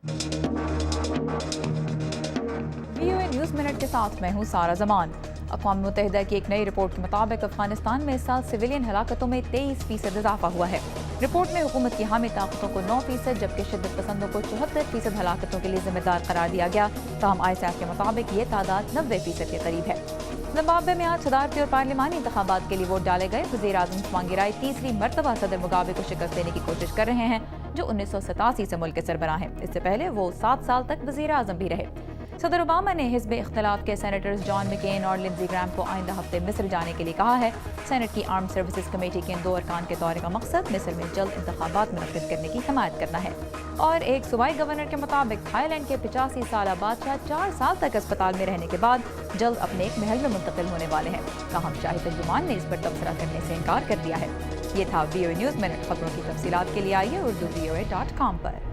VOA news minute के साथ मैं हूँ सारा जमान। अक़वाम मुत्तहिदा की एक नई रिपोर्ट के मुताबिक अफगानिस्तान में इस साल सिविलियन हलाकतों में 23% इजाफा हुआ है। रिपोर्ट में हुकूमत की हामी ताकतों को 9%, जबकि शिद्दत पसंदों को 74% हलाकतों के लिए जिम्मेदार करार दिया गया। ताहम ISAF के मुताबिक ये तादाद 90% के करीब है। जिम्बाब्वे में आज सदारती और पार्लिमानी इंतखाबात के लिए वोट डाले गए। वज़ीर आज़म त्वांगिराई तीसरी मरतबा सदर मुगाबे को शिकस्त देने की कोशिश कर रहे हैं, जो 1987 से मुल्क के सरबराह हैं। इससे पहले वो 7 साल तक वज़ीर आज़म भी रहे। सदर ओबामा ने हिज़्ब इख्तिलाफ के सेनेटर्स जॉन मैकेन और लिंडज़ी ग्राहम को आइंदा हफ्ते मिस्र जाने के लिए कहा है। सेनेट की आर्म्ड सर्विसेज कमेटी के इन 2 अरकान के दौरे का मकसद मिस्र में जल्द इंतखाबात मुनक्किद करने की हिमायत करना है। और एक सूबाई गवर्नर के मुताबिक थाईलैंड के 85 साला बादशाह 4 साल तक अस्पताल में रहने के बाद जल्द अपने एक महल में मुंतकिल होने वाले हैं। ताहम शाही तर्जुमान ने इस पर तबसरा करने से इनकार कर दिया है। ये था VOA न्यूज़ मिनट। खबरों की तफसीलात के लिए आइए urdu VOA.com पर।